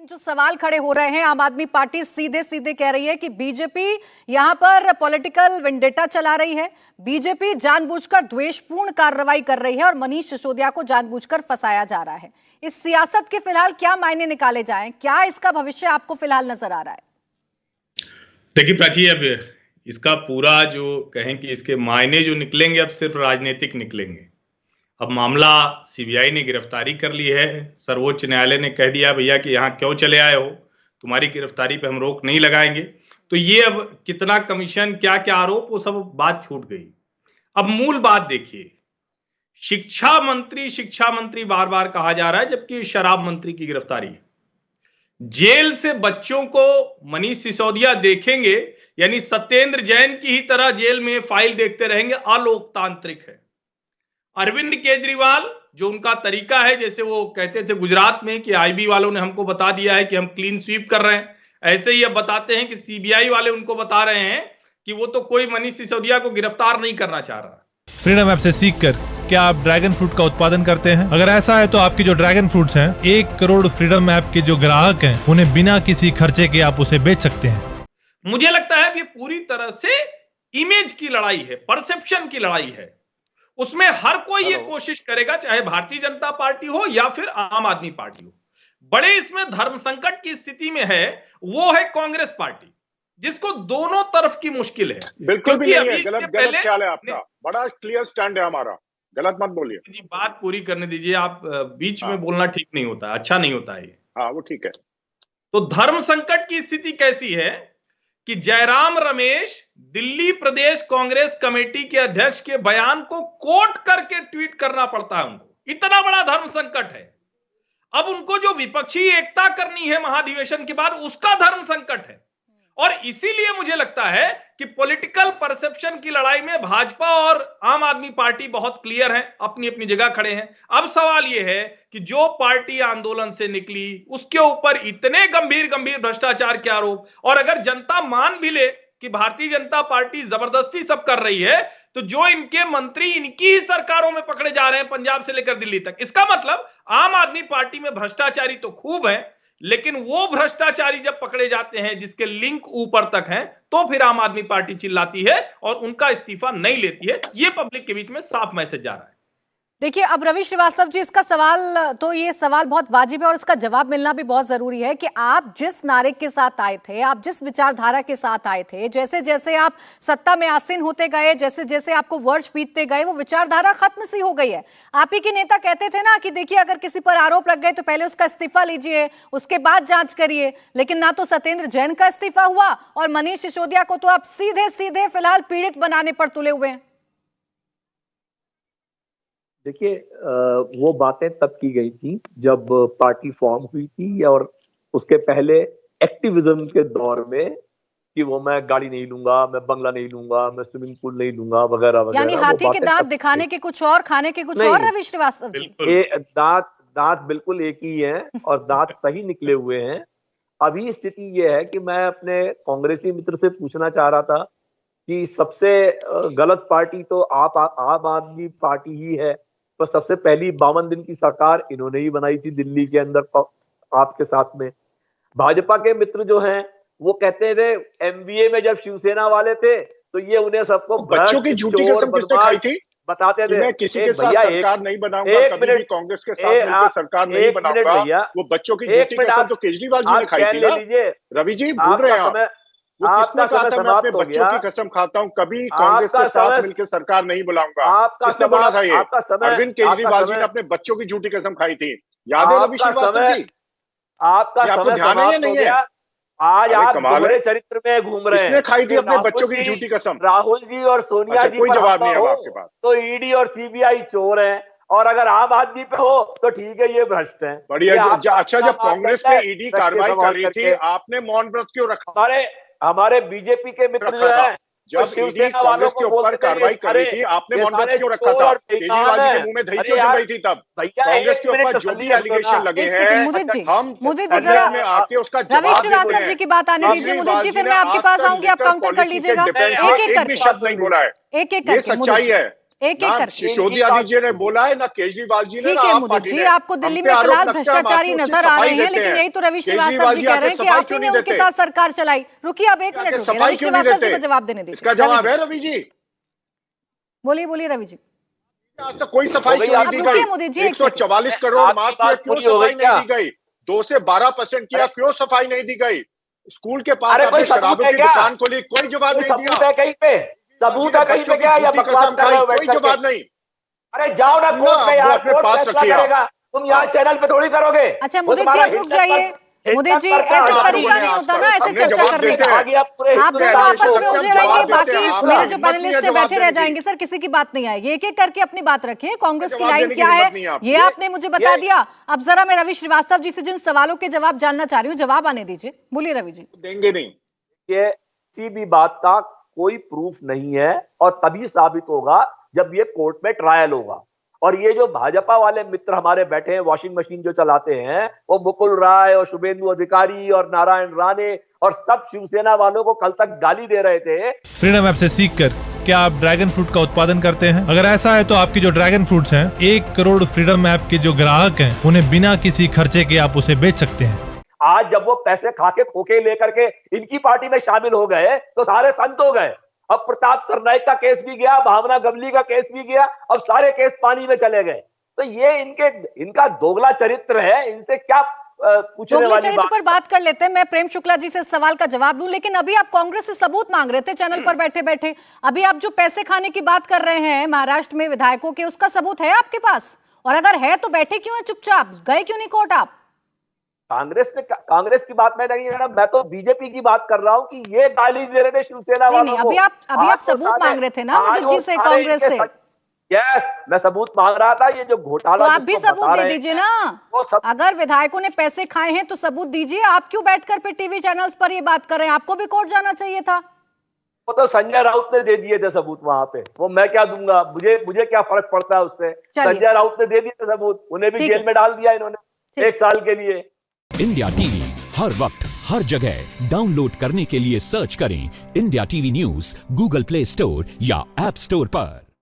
जो सवाल खड़े हो रहे हैं, आम आदमी पार्टी सीधे सीधे कह रही है कि बीजेपी यहां पर पॉलिटिकल वेंडेटा चला रही है, बीजेपी जानबूझकर द्वेषपूर्ण कार्रवाई कर रही है और मनीष सिसोदिया को जानबूझकर फंसाया जा रहा है। इस सियासत के फिलहाल क्या मायने निकाले जाएं, क्या इसका भविष्य आपको फिलहाल नजर आ रहा है? देखिए प्राची, अब इसका पूरा जो कहें कि इसके मायने जो निकलेंगे अब सिर्फ राजनीतिक निकलेंगे। अब मामला सीबीआई ने गिरफ्तारी कर ली है, सर्वोच्च न्यायालय ने कह दिया भैया कि यहाँ क्यों चले आए हो, तुम्हारी गिरफ्तारी पे हम रोक नहीं लगाएंगे। तो ये अब कितना कमीशन, क्या क्या आरोप, वो सब बात छूट गई। अब मूल बात देखिए, शिक्षा मंत्री बार बार कहा जा रहा है, जबकि शराब मंत्री की गिरफ्तारी है। जेल से बच्चों को मनीष सिसोदिया देखेंगे यानी सत्येंद्र जैन की ही तरह जेल में फाइल देखते रहेंगे, अलोकतांत्रिक है। अरविंद केजरीवाल जो उनका तरीका है, जैसे वो कहते थे गुजरात में कि आईबी वालों ने हमको बता दिया है कि हम क्लीन स्वीप कर रहे हैं, ऐसे ही अब बताते हैं कि सीबीआई वाले उनको बता रहे हैं कि वो तो कोई मनीष सिसोदिया को गिरफ्तार नहीं करना चाह रहा। फ्रीडम ऐप से सीखकर क्या आप ड्रैगन फ्रूट का उत्पादन करते हैं? अगर ऐसा है तो आपकी जो ड्रैगन फ्रूट्स हैं, 1 करोड़ फ्रीडम ऐप के जो ग्राहक हैं, उन्हें बिना किसी खर्चे के आप उसे बेच सकते हैं। मुझे लगता है ये पूरी तरह से इमेज की लड़ाई है, परसेप्शन की लड़ाई है। उसमें हर कोई ये कोशिश करेगा, चाहे भारतीय जनता पार्टी हो या फिर आम आदमी पार्टी हो। बड़े इसमें धर्म संकट की स्थिति में है वो है कांग्रेस पार्टी, जिसको दोनों तरफ की मुश्किल है। बिल्कुल भी नहीं है, गलत ख्याल है आपका, बड़ा क्लियर स्टैंड है हमारा, गलत मत बोलिए जी। बात पूरी करने दीजिए, आप बीच में बोलना ठीक नहीं होता, अच्छा नहीं होता है। हाँ वो ठीक है। तो धर्म संकट की स्थिति कैसी है कि जयराम रमेश दिल्ली प्रदेश कांग्रेस कमेटी के अध्यक्ष के बयान को कोट करके ट्वीट करना पड़ता है उनको, इतना बड़ा धर्म संकट है। अब उनको जो विपक्षी एकता करनी है महाधिवेशन के बाद, उसका धर्म संकट है। और इसीलिए मुझे लगता है कि पॉलिटिकल परसेप्शन की लड़ाई में भाजपा और आम आदमी पार्टी बहुत क्लियर है, अपनी अपनी जगह खड़े हैं। अब सवाल यह है कि जो पार्टी आंदोलन से निकली उसके ऊपर इतने गंभीर गंभीर भ्रष्टाचार के आरोप, और अगर जनता मान भी ले कि भारतीय जनता पार्टी जबरदस्ती सब कर रही है, तो जो इनके मंत्री इनकी ही सरकारों में पकड़े जा रहे हैं, पंजाब से लेकर दिल्ली तक, इसका मतलब आम आदमी पार्टी में भ्रष्टाचारी तो खूब है, लेकिन वो भ्रष्टाचारी जब पकड़े जाते हैं जिसके लिंक ऊपर तक हैं, तो फिर आम आदमी पार्टी चिल्लाती है और उनका इस्तीफा नहीं लेती है। ये पब्लिक के बीच में साफ मैसेज जा रहा है। देखिए, अब रवि श्रीवास्तव जी, इसका सवाल तो ये सवाल बहुत वाजिब है और इसका जवाब मिलना भी बहुत जरूरी है कि आप जिस नारे के साथ आए थे, आप जिस विचारधारा के साथ आए थे, जैसे जैसे आप सत्ता में आसीन होते गए, जैसे जैसे आपको वर्ष बीतते गए, वो विचारधारा खत्म सी हो गई है। आप ही के नेता कहते थे ना कि देखिए, अगर किसी पर आरोप लग गए तो पहले उसका इस्तीफा लीजिए, उसके बाद जांच करिए। लेकिन ना तो सत्येंद्र जैन का इस्तीफा हुआ और मनीष सिसोदिया को तो आप सीधे सीधे फिलहाल पीड़ित बनाने पर तुले हुए हैं। देखिए, वो बातें तब की गई थी जब पार्टी फॉर्म हुई थी, और उसके पहले एक्टिविज्म के दौर में कि वो मैं गाड़ी नहीं लूंगा, मैं बंगला नहीं लूंगा, मैं स्विमिंग पूल नहीं लूंगा वगैरह वगैरह। यानी हाथी के दांत दिखाने के कुछ और, खाने के कुछ और, रवि श्रीवास्तव जी। दांत बिल्कुल एक ही हैं और दांत सही निकले हुए हैं। अभी स्थिति ये है कि मैं अपने कांग्रेसी मित्र से पूछना चाह रहा था कि सबसे गलत पार्टी तो आम आदमी पार्टी ही है, पर सबसे पहली 52 दिन की सरकार इन्होंने ही बनाई थी दिल्ली के अंदर आपके साथ में। भाजपा के मित्र जो हैं वो कहते थे एमबीए में जब शिवसेना वाले थे तो ये उन्हें सबको बच्चों की झूठी कसम किसने खाई थी बताते थे, मैं किसी के साथ सरकार नहीं बनाऊंगा, कभी भी कांग्रेस के साथ मिलकर सरकार नहीं बनाऊंगा। वो बच्चों की झूठी कसम तो केजरीवाल जी ने खाई थी ना। रवि जी भूल रहे हैं वो किसने कहा था मैं अपने बच्चों की कसम खाता हूँ, कभी कांग्रेस के साथ मिलकर सरकार नहीं बुलाऊंगा? किसने बोला था ये? अरविंद केजरीवाल जी ने अपने बच्चों की झूठी कसम खाई थी, याद है रवि श्रीवास्तव जी? आपका समय समाप्त हो गया। आज आप दोहरे चरित्र में घूम रहे हैं। किसने खाई थी अपने बच्चों की झूठी कसम? राहुल जी और सोनिया जी। कोई जवाब नहीं है आपके पास। तो ईडी और सीबीआई चोर हैं, और अगर आम आदमी पे हो तो ठीक है, ये भ्रष्ट है। बढ़िया। अच्छा, जब कांग्रेस पे ईडी कार्रवाई कर रही थी, आपने मौन व्रत क्यों रखा? हमारे बीजेपी के मित्र जो है, जब ईडी कांग्रेस के ऊपर कार्रवाई कर रही थी, आपने मौन व्रत क्यों रखा था? केजरीवाल जी के मुंह में दही क्यों जम गई थी तब? कांग्रेस के ऊपर जो भी एलिगेशन लगे हैं, हम में आके उसका रवि श्रीवास्तव जी की बात आने दीजिए। मुदित जी, फिर मैं आपके पास आऊंगी, आप काउंटर कर लीजिएगा। एक एक भी शब्द नहीं बोला है, एक एक ये सच्चाई है। एक एक करके। सिसोदिया जी ने बोला है ना, केजरीवाल जी ने, ठीक है मोदी जी, आपको दिल्ली में फिलहाल भ्रष्टाचारी नजर आ रहे हैं, लेकिन यही तो रवि श्रीवास्तव जी कह रहे हैं कि आप ही ने उनके साथ सरकार चलाई। रुकिए आप एक मिनट, रवि श्रीवास्तव जी को जवाब देने दीजिए। इसका जवाब है रवि जी, बोलिए बोलिए रवि जी। आज तक कोई सफाई क्यों नहीं दी गई? मोदी जी 144 करोड़ माफ किया, क्यों सफाई नहीं दी गई? 2 से 12% किया, क्यों सफाई नहीं दी गई? स्कूल के पास आपने शराबों की दुकान खोली, कोई जवाब नहीं दिया। सबूत है कहीं पे? सबूत है कहीं पे क्या? या बकवास कर रहे हो? कोई जवाब नहीं। अरे जाओ ना कोर्ट में यार, कोर्ट फैसला करेगा, तुम यहाँ चैनल पे थोड़ी करोगे। अच्छा मोदी जी आप रुक जाइए, मोदी जी ऐसा तरीका नहीं होता ना ऐसे चर्चा करने का। आप दोनों आपस में उलझे रहिए, बाकी मेरे जो पैनलिस्ट है बैठे रह जाएंगे। सर किसी की बात नहीं आएगी, एक एक करके अपनी बात रखिए। कांग्रेस की लाइन क्या है ये आपने मुझे बता दिया। अब जरा मैं रवि श्रीवास्तव जी से जिन सवालों के जवाब जानना चाह रही हूँ, जवाब आने दीजिए। बोलिए रवि जी। देंगे नहीं, ये किसी भी बात का कोई प्रूफ नहीं है और तभी साबित होगा जब ये कोर्ट में ट्रायल होगा। और ये जो भाजपा वाले मित्र हमारे बैठे हैं, वॉशिंग मशीन जो चलाते हैं, वो मुकुल राय और शुभेंदु अधिकारी और नारायण राणे और सब शिवसेना वालों को कल तक गाली दे रहे थे। फ्रीडम ऐप से सीखकर क्या आप ड्रैगन फ्रूट का उत्पादन करते हैं? अगर ऐसा है तो आपकी जो ड्रैगन फ्रूट्स हैं, 1 करोड़ फ्रीडम ऐप के जो ग्राहक हैं, उन्हें बिना किसी खर्चे के आप उसे बेच सकते हैं। आज जब वो पैसे खा के खोखे लेकर के इनकी पार्टी में शामिल हो गए तो सारे संत हो गए। अब प्रताप सरनाइक का केस भी गया, भावना गवली का केस भी गया, अब सारे केस पानी में चले गए। तो ये इनका दोगला चरित्र है, इनसे क्या पूछने वाली बात। पर बात कर लेते हैं। मैं प्रेम शुक्ला जी से इस सवाल का जवाब लूं, लेकिन अभी आप कांग्रेस से सबूत मांग रहे थे चैनल पर बैठे बैठे। अभी आप जो पैसे खाने की बात कर रहे हैं महाराष्ट्र में विधायकों के, उसका सबूत है आपके पास? और अगर है तो बैठे क्यों है चुपचाप, गए क्यों नहीं कोर्ट आप? कांग्रेस की बात में नहीं है, मैं तो बीजेपी की बात कर रहा हूं कि ये गाली दे रहे थे शिवसेना वालों को। अभी आप सबूत मांग रहे थे ना मोदी जी से, कांग्रेस से। यस, मैं सबूत मांग रहा था। ये जो घोटाला, तो आप भी सबूत दे दीजिए ना। अगर विधायकों ने पैसे खाए हैं तो सबूत दीजिए। आप क्यों बैठकर फिर टीवी चैनल्स पर ये बात कर रहे हैं? आपको भी कोर्ट जाना चाहिए था। वो तो संजय राउत ने दे दिए थे सबूत वहां पे, वो मैं क्या दूंगा? मुझे क्या फर्क पड़ता है उससे? संजय राउत ने दे दिए थे सबूत, उन्हें भी जेल में डाल दिया इन्होंने 1 साल के लिए। इंडिया टीवी हर वक्त हर जगह डाउनलोड करने के लिए सर्च करें India TV news Google play store या ऐप स्टोर पर।